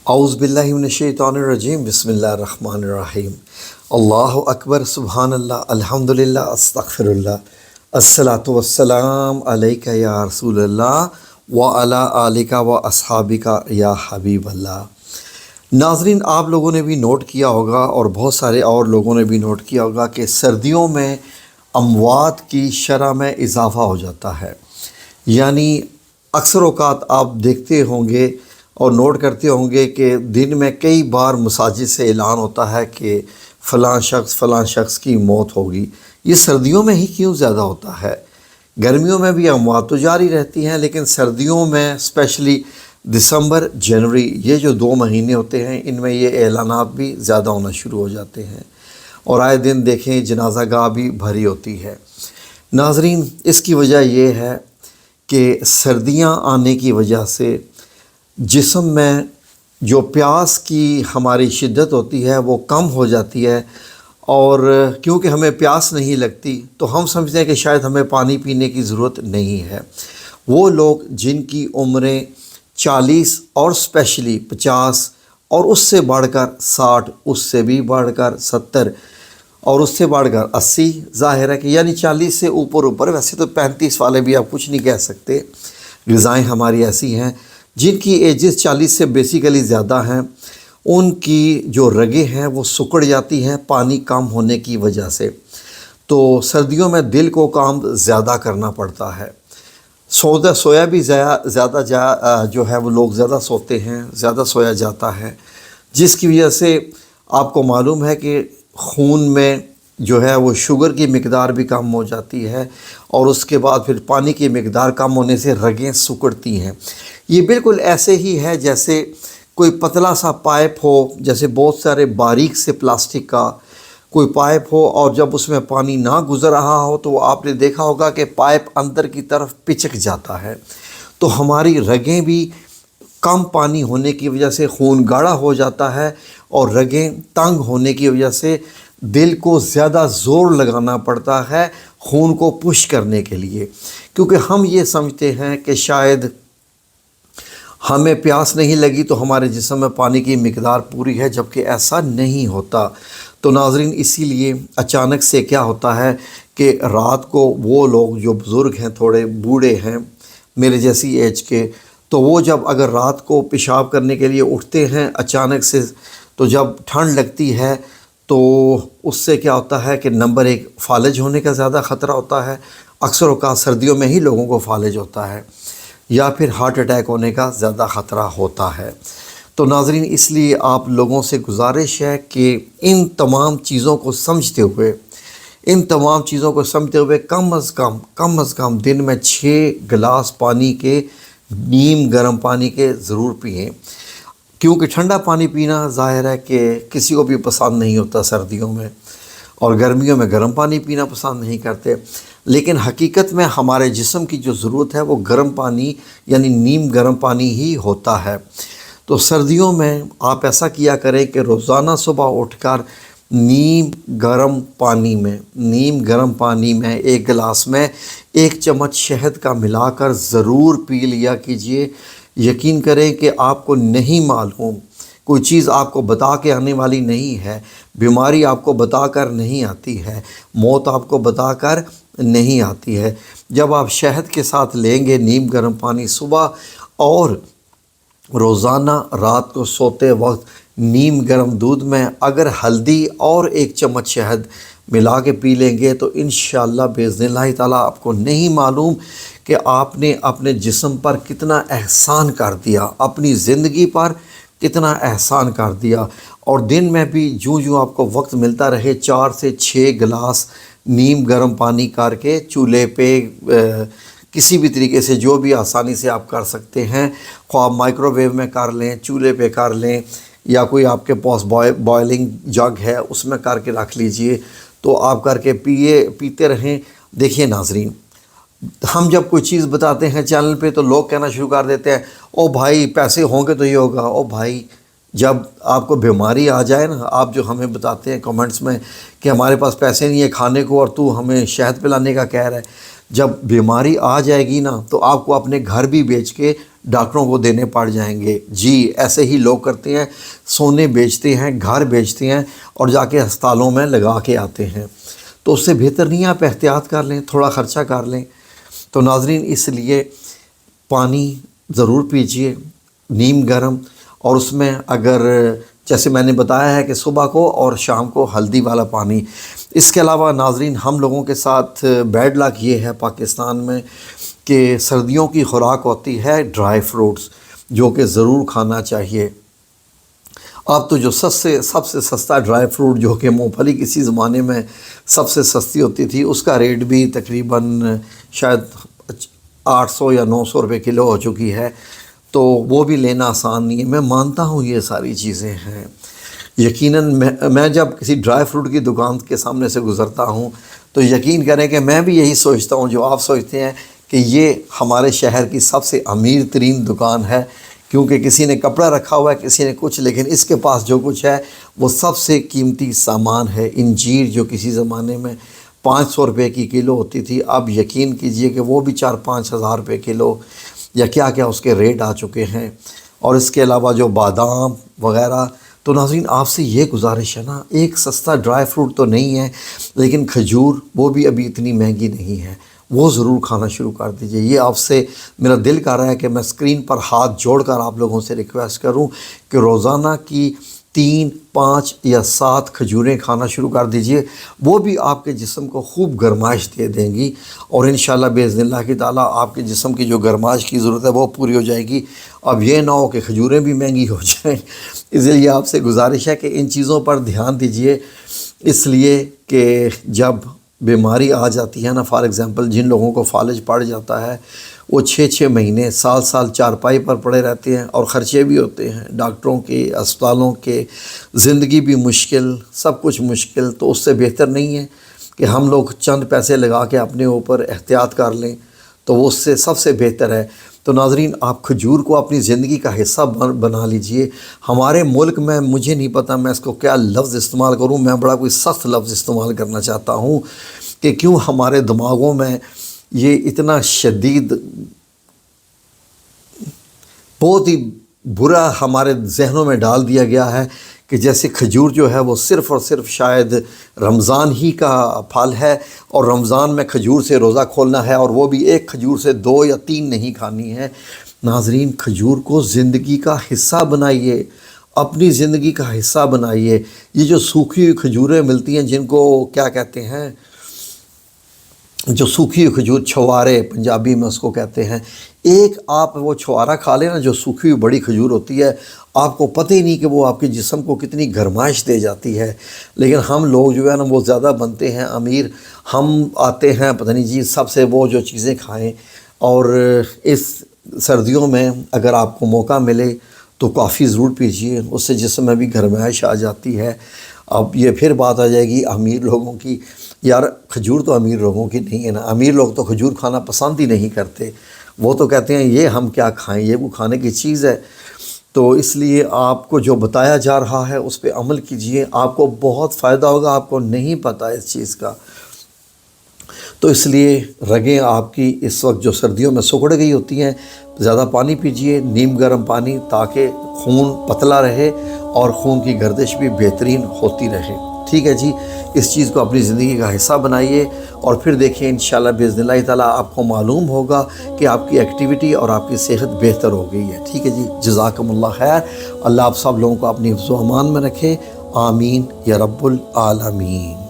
اعوذ باللہ من الشیطان الرجیم بسم اللہ الرحمن الرحیم اللہ اکبر سبحان اللہ الحمدللہ استغفر اللہ الصلاۃ والسلام علیک یا رسول اللہ وعلی آلک و اصحابک یا حبیب اللہ۔ ناظرین، آپ لوگوں نے بھی نوٹ کیا ہوگا اور بہت سارے اور لوگوں نے بھی نوٹ کیا ہوگا کہ سردیوں میں اموات کی شرح میں اضافہ ہو جاتا ہے۔ یعنی اکثر اوقات آپ دیکھتے ہوں گے اور نوٹ کرتے ہوں گے کہ دن میں کئی بار مساجد سے اعلان ہوتا ہے کہ فلاں شخص کی موت ہوگی۔ یہ سردیوں میں ہی کیوں زیادہ ہوتا ہے؟ گرمیوں میں بھی اموات تو جاری رہتی ہیں، لیکن سردیوں میں اسپیشلی دسمبر جنوری یہ جو 2 مہینے ہوتے ہیں، ان میں یہ اعلانات بھی زیادہ ہونا شروع ہو جاتے ہیں اور آئے دن دیکھیں جنازہ گاہ بھی بھری ہوتی ہے۔ ناظرین، اس کی وجہ یہ ہے کہ سردیاں آنے کی وجہ سے جسم میں جو پیاس کی ہماری شدت ہوتی ہے وہ کم ہو جاتی ہے، اور کیونکہ ہمیں پیاس نہیں لگتی تو ہم سمجھتے ہیں کہ شاید ہمیں پانی پینے کی ضرورت نہیں ہے۔ وہ لوگ جن کی عمریں 40 اور اسپیشلی 50 اور اس سے بڑھ کر 60، اس سے بھی بڑھ کر 70 اور اس سے بڑھ کر 80، ظاہر ہے کہ یعنی 40 سے اوپر، ویسے تو 35 والے بھی آپ کچھ نہیں کہہ سکتے، غذائیں ہماری ایسی ہیں۔ جن کی ایجز 40 سے بیسیکلی زیادہ ہیں، ان کی جو رگیں ہیں وہ سکڑ جاتی ہیں پانی کم ہونے کی وجہ سے۔ تو سردیوں میں دل کو کام زیادہ کرنا پڑتا ہے، سویا بھی زیادہ جو ہے وہ لوگ زیادہ سوتے ہیں، زیادہ سویا جاتا ہے، جس کی وجہ سے آپ کو معلوم ہے کہ خون میں جو ہے وہ شوگر کی مقدار بھی کم ہو جاتی ہے، اور اس کے بعد پھر پانی کی مقدار کم ہونے سے رگیں سکڑتی ہیں۔ یہ بالکل ایسے ہی ہے جیسے کوئی پتلا سا پائپ ہو، جیسے بہت سارے باریک سے پلاسٹک کا کوئی پائپ ہو، اور جب اس میں پانی نہ گزر رہا ہو تو آپ نے دیکھا ہوگا کہ پائپ اندر کی طرف پچک جاتا ہے۔ تو ہماری رگیں بھی کم پانی ہونے کی وجہ سے خون گاڑھا ہو جاتا ہے، اور رگیں تنگ ہونے کی وجہ سے دل کو زیادہ زور لگانا پڑتا ہے خون کو پش کرنے کے لیے، کیونکہ ہم یہ سمجھتے ہیں کہ شاید ہمیں پیاس نہیں لگی تو ہمارے جسم میں پانی کی مقدار پوری ہے، جبکہ ایسا نہیں ہوتا۔ تو ناظرین، اسی لیے اچانک سے کیا ہوتا ہے کہ رات کو وہ لوگ جو بزرگ ہیں، تھوڑے بوڑھے ہیں میرے جیسی ایج کے، تو وہ جب اگر رات کو پیشاب کرنے کے لیے اٹھتے ہیں اچانک سے، تو جب ٹھنڈ لگتی ہے تو اس سے کیا ہوتا ہے کہ نمبر 1 فالج ہونے کا زیادہ خطرہ ہوتا ہے۔ اکثر اوقات سردیوں میں ہی لوگوں کو فالج ہوتا ہے، یا پھر ہارٹ اٹیک ہونے کا زیادہ خطرہ ہوتا ہے۔ تو ناظرین، اس لیے آپ لوگوں سے گزارش ہے کہ ان تمام چیزوں کو سمجھتے ہوئے کم از کم دن میں 6 گلاس پانی کے، نیم گرم پانی کے ضرور پئیں، کیونکہ ٹھنڈا پانی پینا ظاہر ہے کہ کسی کو بھی پسند نہیں ہوتا سردیوں میں، اور گرمیوں میں گرم پانی پینا پسند نہیں کرتے، لیکن حقیقت میں ہمارے جسم کی جو ضرورت ہے وہ گرم پانی یعنی نیم گرم پانی ہی ہوتا ہے۔ تو سردیوں میں آپ ایسا کیا کریں کہ روزانہ صبح اٹھ کر نیم گرم پانی میں 1 گلاس میں 1 چمچ شہد کا ملا کر ضرور پی لیا کیجئے۔ یقین کریں کہ آپ کو نہیں معلوم، کوئی چیز آپ کو بتا کے آنے والی نہیں ہے، بیماری آپ کو بتا کر نہیں آتی ہے، موت آپ کو بتا کر نہیں آتی ہے۔ جب آپ شہد کے ساتھ لیں گے نیم گرم پانی صبح، اور روزانہ رات کو سوتے وقت نیم گرم دودھ میں اگر ہلدی اور 1 چمچ شہد ملا کے پی لیں گے، تو انشاءاللہ باذن اللہ تعالیٰ آپ کو نہیں معلوم کہ آپ نے اپنے جسم پر کتنا احسان کر دیا، اپنی زندگی پر کتنا احسان کر دیا۔ اور دن میں بھی جو آپ کو وقت ملتا رہے 4 سے 6 گلاس نیم گرم پانی کر کے چولہے پہ کسی بھی طریقے سے جو بھی آسانی سے آپ کر سکتے ہیں، خواہ مائکرو ویو میں کر لیں، چولہے پہ کر لیں، یا کوئی آپ کے پاس بوائلنگ جگ ہے اس میں کر کے رکھ لیجئے، تو آپ کر کے پیتے رہیں۔ دیکھیے ناظرین، ہم جب کوئی چیز بتاتے ہیں چینل پہ تو لوگ کہنا شروع کر دیتے ہیں، او بھائی پیسے ہوں گے تو یہ ہوگا۔ او بھائی، جب آپ کو بیماری آ جائے نا، آپ جو ہمیں بتاتے ہیں کمنٹس میں کہ ہمارے پاس پیسے نہیں ہے کھانے کو اور تو ہمیں شہد پلانے کا کہہ رہا ہے، جب بیماری آ جائے گی نا تو آپ کو اپنے گھر بھی بیچ کے ڈاکٹروں کو دینے پڑ جائیں گے۔ جی ایسے ہی لوگ کرتے ہیں، سونے بیچتے ہیں، گھر بیچتے ہیں اور جا کے ہسپتالوں میں لگا کے آتے ہیں۔ تو اس سے بہتر نہیں آپ احتیاط کر لیں، تھوڑا خرچہ کر لیں۔ تو ناظرین اس لیے پانی ضرور پیجئے نیم گرم، اور اس میں اگر جیسے میں نے بتایا ہے کہ صبح کو اور شام کو ہلدی والا پانی۔ اس کے علاوہ ناظرین ہم لوگوں کے ساتھ بیڈ لک یہ ہے پاکستان میں کہ سردیوں کی خوراک ہوتی ہے ڈرائی فروٹس، جو کہ ضرور کھانا چاہیے۔ اب تو جو سب سے سستا ڈرائی فروٹ جو کہ مونگ پھلی کسی زمانے میں سب سے سستی ہوتی تھی، اس کا ریٹ بھی تقریباً شاید 800 یا 900 روپے کلو ہو چکی ہے۔ تو وہ بھی لینا آسان نہیں ہے، میں مانتا ہوں یہ ساری چیزیں ہیں۔ یقیناً میں جب کسی ڈرائی فروٹ کی دکان کے سامنے سے گزرتا ہوں تو یقین کریں کہ میں بھی یہی سوچتا ہوں جو آپ سوچتے ہیں، کہ یہ ہمارے شہر کی سب سے امیر ترین دکان ہے، کیونکہ کسی نے کپڑا رکھا ہوا ہے، کسی نے کچھ، لیکن اس کے پاس جو کچھ ہے وہ سب سے قیمتی سامان ہے۔ انجیر جو کسی زمانے میں 500 روپے کی کلو ہوتی تھی، اب یقین کیجئے کہ وہ بھی 4-5 ہزار روپے کلو یا کیا کیا اس کے ریٹ آ چکے ہیں۔ اور اس کے علاوہ جو بادام وغیرہ۔ تو ناظرین آپ سے یہ گزارش ہے نا، ایک سستا ڈرائی فروٹ تو نہیں ہے، لیکن کھجور وہ بھی ابھی اتنی مہنگی نہیں ہے، وہ ضرور کھانا شروع کر دیجئے۔ یہ آپ سے میرا دل کر رہا ہے کہ میں اسکرین پر ہاتھ جوڑ کر آپ لوگوں سے ریکویسٹ کروں کہ روزانہ کی 3، 5 یا 7 کھجوریں کھانا شروع کر دیجئے، وہ بھی آپ کے جسم کو خوب گرمائش دے دیں گی، اور انشاءاللہ باذن اللہ کی تعالیٰ آپ کے جسم کی جو گرمائش کی ضرورت ہے وہ پوری ہو جائے گی۔ اب یہ نہ ہو کہ کھجوریں بھی مہنگی ہو جائیں۔ اس لیے آپ سے گزارش ہے کہ ان چیزوں پر دھیان دیجئے، اس لیے کہ جب بیماری آ جاتی ہے نا، فار ایگزامپل جن لوگوں کو فالج پڑ جاتا ہے، وہ 6 مہینے سال چارپائی پر پڑے رہتے ہیں، اور خرچے بھی ہوتے ہیں ڈاکٹروں کے، اسپتالوں کے، زندگی بھی مشکل، سب کچھ مشکل۔ تو اس سے بہتر نہیں ہے کہ ہم لوگ چند پیسے لگا کے اپنے اوپر احتیاط کر لیں، تو وہ اس سے سب سے بہتر ہے۔ تو ناظرین آپ کھجور کو اپنی زندگی کا حصہ بنا لیجئے۔ ہمارے ملک میں مجھے نہیں پتہ میں اس کو کیا لفظ استعمال کروں، میں بڑا کوئی سخت لفظ استعمال کرنا چاہتا ہوں کہ کیوں ہمارے دماغوں میں یہ اتنا شدید، بہت ہی برا ہمارے ذہنوں میں ڈال دیا گیا ہے کہ جیسے کھجور جو ہے وہ صرف اور صرف شاید رمضان ہی کا پھل ہے، اور رمضان میں کھجور سے روزہ کھولنا ہے، اور وہ بھی ایک کھجور سے 2 یا 3 نہیں کھانی ہے۔ ناظرین کھجور کو زندگی کا حصہ بنائیے، اپنی زندگی کا حصہ بنائیے۔ یہ جو سوکھی ہوئی کھجوریں ملتی ہیں، جن کو کیا کہتے ہیں، جو سوکھی ہوئی کھجور، چھوارے پنجابی میں اس کو کہتے ہیں، ایک آپ وہ چھوارا کھا لیں نا جو سوکھی ہوئی بڑی کھجور ہوتی ہے، آپ کو پتہ ہی نہیں کہ وہ آپ کے جسم کو کتنی گرمائش دے جاتی ہے۔ لیکن ہم لوگ جو ہے نا وہ زیادہ بنتے ہیں امیر، ہم آتے ہیں پتہ نہیں جی سب سے وہ جو چیزیں کھائیں۔ اور اس سردیوں میں اگر آپ کو موقع ملے تو کافی ضرور پیجئے، اس سے جسم میں بھی گرمائش آ جاتی ہے۔ اب یہ پھر بات آ جائے گی امیر لوگوں کی، یار کھجور تو امیر لوگوں کی نہیں ہے نا، امیر لوگ تو کھجور کھانا پسند ہی نہیں کرتے، وہ تو کہتے ہیں یہ ہم کیا کھائیں، یہ وہ کھانے کی چیز ہے۔ تو اس لیے آپ کو جو بتایا جا رہا ہے اس پہ عمل کیجئے، آپ کو بہت فائدہ ہوگا، آپ کو نہیں پتہ اس چیز کا۔ تو اس لیے رگیں آپ کی اس وقت جو سردیوں میں سکڑ گئی ہوتی ہیں، زیادہ پانی پیجئے، نیم گرم پانی، تاکہ خون پتلا رہے اور خون کی گردش بھی بہترین ہوتی رہے۔ ٹھیک ہے جی، اس چیز کو اپنی زندگی کا حصہ بنائیے، اور پھر دیکھیں انشاءاللہ باذن اللہ تعالیٰ آپ کو معلوم ہوگا کہ آپ کی ایکٹیویٹی اور آپ کی صحت بہتر ہو گئی ہے۔ ٹھیک ہے جی، جزاکم اللہ خیر، اللہ آپ سب لوگوں کو اپنی حفظ و امان میں رکھے، آمین یا رب العالمین۔